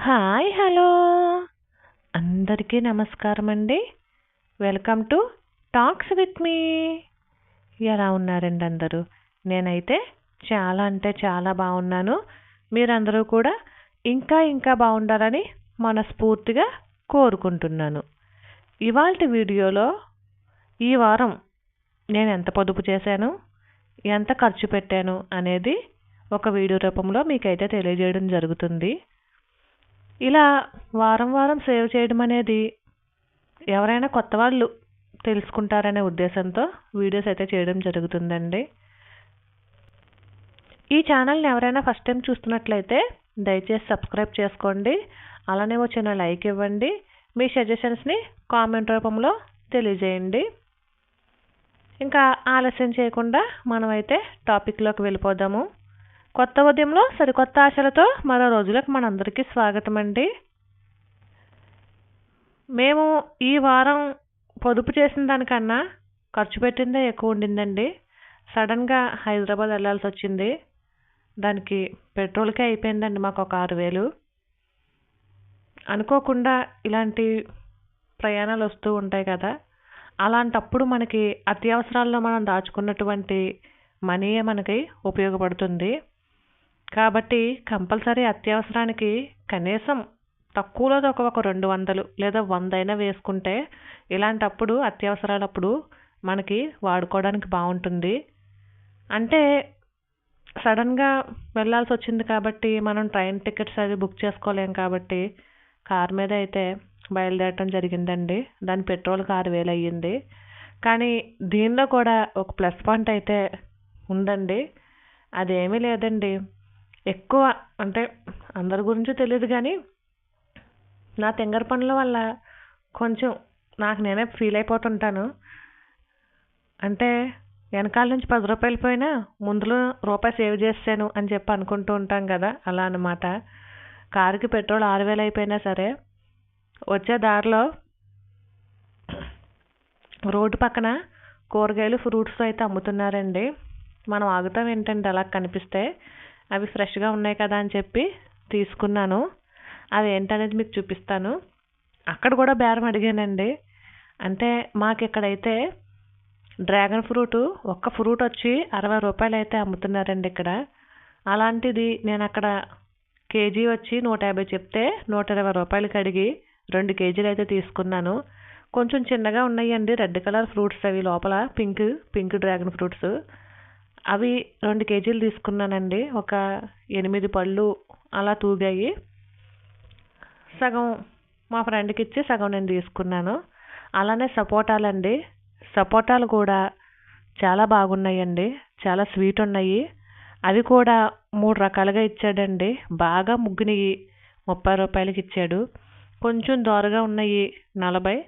Hi hello అందరికీ నమస్కారం అండి. Welcome to talks with me. ఎలా ఉన్నారండి అందరూ? నేనైతే చాలా అంటే చాలా బాగున్నాను. మీరందరూ కూడా ఇంకా ఇంకా బాగుండాలని మనస్ఫూర్తిగా కోరుకుంటున్నాను. ఇవాల్టి వీడియోలో ఈ వారం నేను ఎంత పొదుపు చేశాను, ఎంత ఖర్చు పెట్టాను అనేది ఒక వీడియో రూపంలో మీకైతే తెలియజేయడం జరుగుతుంది. ఇలా వారం వారం సేవ్ చేయడం అనేది ఎవరైనా కొత్త వాళ్ళు తెలుసుకుంటారనే ఉద్దేశంతో వీడియోస్ అయితే చేయడం జరుగుతుందండి. ఈ ఛానల్ని ఎవరైనా ఫస్ట్ టైం చూస్తున్నట్లయితే దయచేసి సబ్స్క్రైబ్ చేసుకోండి. అలానే ఒక చిన్న లైక్ ఇవ్వండి. మీ సజెషన్స్ని కామెంట్ రూపంలో తెలియజేయండి. ఇంకా ఆలస్యం చేయకుండా మనమైతే టాపిక్లోకి వెళ్ళిపోదాము. కొత్త ఉదయంలో సరికొత్త ఆశలతో మరో రోజులకు మనందరికీ స్వాగతం అండి. మేము ఈ వారం పొదుపు చేసిన దానికన్నా ఖర్చు పెట్టిందే ఎక్కువ ఉండిందండి. సడన్గా హైదరాబాద్ వెళ్ళాల్సి వచ్చింది. దానికి పెట్రోల్కే అయిపోయిందండి మాకు ఒక 6,000. అనుకోకుండా ఇలాంటి ప్రయాణాలు వస్తూ ఉంటాయి కదా. అలాంటప్పుడు మనకి అత్యవసరాల్లో మనం దాచుకున్నటువంటి మనీయే మనకి ఉపయోగపడుతుంది. కాబట్టి కంపల్సరీ అత్యవసరానికి కనీసం తక్కువలో ఒక 200 లేదా 100 అయినా వేసుకుంటే ఇలాంటప్పుడు అత్యవసరాలప్పుడు మనకి వాడుకోవడానికి బాగుంటుంది. అంటే సడన్గా వెళ్ళాల్సి వచ్చింది కాబట్టి మనం ట్రైన్ టికెట్స్ అది బుక్ చేసుకోలేం కాబట్టి కార్ మీద అయితే బయలుదేరటం జరిగిందండి. దాని పెట్రోల్కి 6,000 అయ్యింది. కానీ దీనిలో కూడా ఒక ప్లస్ పాయింట్ అయితే ఉందండి. అదేమీ లేదండి, ఎక్కువ అంటే అందరి గురించి తెలియదు కానీ నా తింగర పనుల వల్ల కొంచెం నాకు నేనే ఫీల్ అయిపోతుంటాను. అంటే వెనకాల నుంచి 10 రూపాయలు పోయినా ముందులో రూపాయి సేవ్ చేసాను అని చెప్పి అనుకుంటూ ఉంటాం కదా, అలా అన్నమాట. కారుకి పెట్రోల్ 6,000 అయిపోయినా సరే వచ్చే దారిలో రోడ్డు పక్కన కూరగాయలు ఫ్రూట్స్ అయితే అమ్ముతున్నారండి. మనం ఆగుతాం ఏంటంటే అలా కనిపిస్తే అవి ఫ్రెష్గా ఉన్నాయి కదా అని చెప్పి తీసుకున్నాను. అది ఏంటనేది మీకు చూపిస్తాను. అక్కడ కూడా బేరం అడిగానండి. అంటే మాకు ఇక్కడైతే డ్రాగన్ ఫ్రూట్ ఒక్క ఫ్రూట్ వచ్చి 60 రూపాయలు అయితే అమ్ముతున్నారండి ఇక్కడ. అలాంటిది నేను అక్కడ కేజీ వచ్చి 150 చెప్తే 120 రూపాయలకి అడిగి 2 కేజీలు అయితే తీసుకున్నాను. కొంచెం చిన్నగా ఉన్నాయండి, రెడ్ కలర్ ఫ్రూట్స్, అవి లోపల పింక్ డ్రాగన్ ఫ్రూట్స్. అవి 2 కేజీలు తీసుకున్నానండి. ఒక 8 పళ్ళు అలా తూగాయి. సగం మా ఫ్రెండ్కి ఇచ్చి సగం నేను తీసుకున్నాను. అలానే సపోటాలండి. సపోటాలు కూడా చాలా బాగున్నాయండి, చాలా స్వీట్ ఉన్నాయి. అవి కూడా 3 రకాలుగా ఇచ్చాడండి. బాగా ముగ్గునియి 30 రూపాయలకి ఇచ్చాడు. కొంచెం దోరగా ఉన్నాయి 40,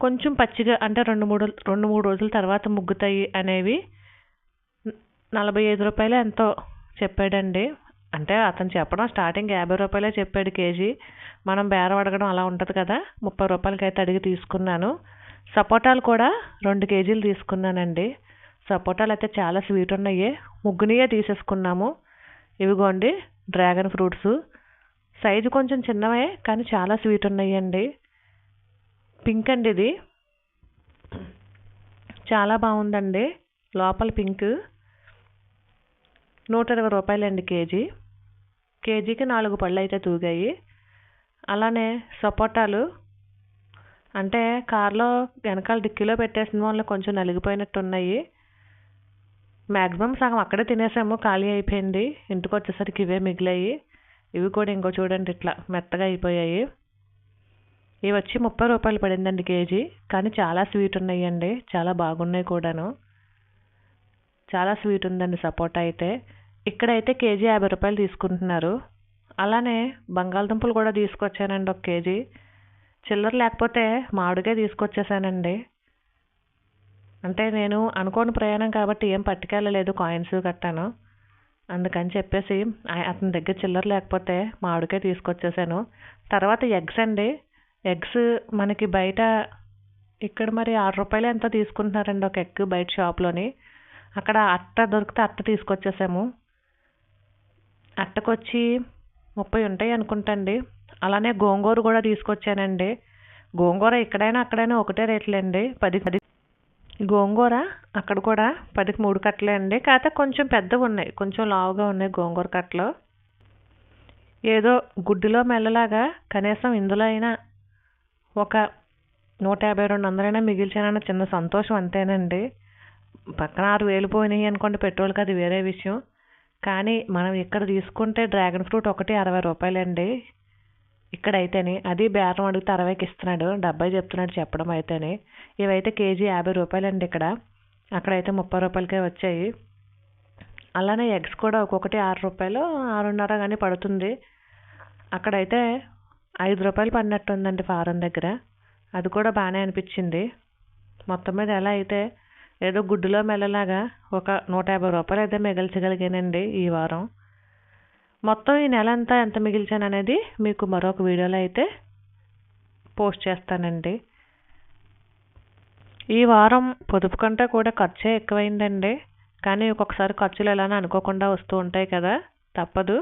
కొంచెం పచ్చిగా అంటే 2-3 రోజుల తర్వాత ముగ్గుతాయి అనేవి 45 రూపాయలు ఎంతో చెప్పాడండి. అంటే అతను చెప్పడం స్టార్టింగ్ 50 రూపాయలే చెప్పాడు కేజీ. మనం బేరం అడగడం అలా ఉంటుంది కదా, 30 రూపాయలకి అయితే అడిగి తీసుకున్నాను. సపోటాలు కూడా 2 కేజీలు తీసుకున్నానండి. సపోటాలు అయితే చాలా స్వీట్ ఉన్నాయి, ముగ్గునియే తీసేసుకున్నాము. ఇవిగోండి డ్రాగన్ ఫ్రూట్స్, సైజు కొంచెం చిన్నవే కానీ చాలా స్వీట్ ఉన్నాయండి. పింక్ అండి, ఇది చాలా బాగుందండి. లోపల పింక్. 120 రూపాయలండి కేజీ. కేజీకి 4 పళ్ళు అయితే తూగాయి. అలానే సపోటాలు అంటే కార్లో వెనకాల డిక్కీలో పెట్టేసిన వాళ్ళు కొంచెం నలిగిపోయినట్టు ఉన్నాయి. మ్యాక్సిమం సగం అక్కడే తినేసాము, ఖాళీ అయిపోయింది. ఇంటికి వచ్చేసరికి ఇవే మిగిలాయి. ఇవి కూడా ఇంకో చూడండి ఇట్లా మెత్తగా అయిపోయాయి. ఇవి వచ్చి 30 రూపాయలు పడిందండి కేజీ. కానీ చాలా స్వీట్ ఉన్నాయండి, చాలా బాగున్నాయి కూడాను. చాలా స్వీట్ ఉందండి సపోటా అయితే. ఇక్కడైతే కేజీ 50 రూపాయలు తీసుకుంటున్నారు. అలానే బంగాళదుంపలు కూడా తీసుకొచ్చానండి 1 కేజీ. చిల్లర లేకపోతే మామిడికాయ తీసుకొచ్చేసానండి. అంటే నేను అనుకోని ప్రయాణం కాబట్టి ఏం పట్టుకెళ్ళలేదు కాయిన్స్ గట్టాను. అందుకని చెప్పేసి అతని దగ్గర చిల్లర లేకపోతే మామిడికాయ తీసుకొచ్చేసాను. తర్వాత ఎగ్స్ అండి. ఎగ్స్ మనకి బయట ఇక్కడ మరి 6 రూపాయలు ఎంతో తీసుకుంటున్నారండి ఒక ఎగ్ బయట షాప్లోని. అక్కడ అట్ట దొరికితే అట్ట తీసుకొచ్చేసాము. అట్టకొచ్చి 30 ఉంటాయి అనుకుంటండి. అలానే గోంగూర కూడా తీసుకొచ్చానండి. గోంగూర ఇక్కడైనా అక్కడైనా ఒకటే రేట్లండి. 10 గోంగూర అక్కడ కూడా 10కి 3 కట్టలే అండి. కాకపోతే కొంచెం పెద్దవి ఉన్నాయి, కొంచెం లావుగా ఉన్నాయి గోంగూర కట్టలు. ఏదో గుడ్డులో మెల్లలాగా కనీసం ఇందులో అయినా ఒక 150-200 మిగిల్చానన్న చిన్న సంతోషం అంతేనండి. పక్కన 6,000 పోయినాయి అనుకోండి పెట్రోల్కి, అది వేరే విషయం. కానీ మనం ఇక్కడ తీసుకుంటే డ్రాగన్ ఫ్రూట్ ఒకటి 60 రూపాయలండి ఇక్కడైతేనే. అది బేరం అడిగితే 60కి ఇస్తున్నాడు, 70 చెప్తున్నాడు చెప్పడం అయితేనే. ఇవైతే కేజీ 50 రూపాయలండి ఇక్కడ. అక్కడైతే 30 రూపాయలకే వచ్చాయి. అలానే ఎగ్స్ కూడా ఒక్కొక్కటి 6 రూపాయలు 6.5 కానీ పడుతుంది. అక్కడైతే 5 రూపాయలు పడినట్టుందండి ఫారం దగ్గర. అది కూడా బాగానే అనిపించింది. మొత్తం మీద ఎలా అయితే ఏదో గుడ్డులో మెల్లలాగా ఒక 150 రూపాయలు అయితే మిగిల్చగలిగానండి ఈ వారం. మొత్తం ఈ నెల అంతా ఎంత మిగిల్చాను అనేది మీకు మరొక వీడియోలో అయితే పోస్ట్ చేస్తానండి. ఈ వారం పొదుపు కంటే కూడా ఖర్చే ఎక్కువైందండి. కానీ ఒక్కొక్కసారి ఖర్చులు ఎలానో అనుకోకుండా వస్తూ ఉంటాయి కదా, తప్పదు.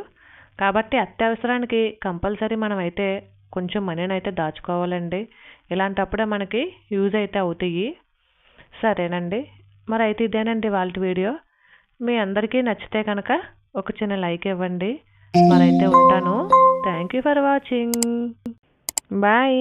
కాబట్టి అత్యవసరానికి కంపల్సరీ మనం అయితే కొంచెం మనీని అయితే దాచుకోవాలండి. ఇలాంటప్పుడే మనకి యూజ్ అయితే అవుతాయి. సరేనండి, మరి అయితే ఇదేనండి వాళ్ళ వీడియో. మీ అందరికీ నచ్చితే కనుక ఒక చిన్న లైక్ ఇవ్వండి. మరైతే ఉంటాను. Thank you for watching. Bye.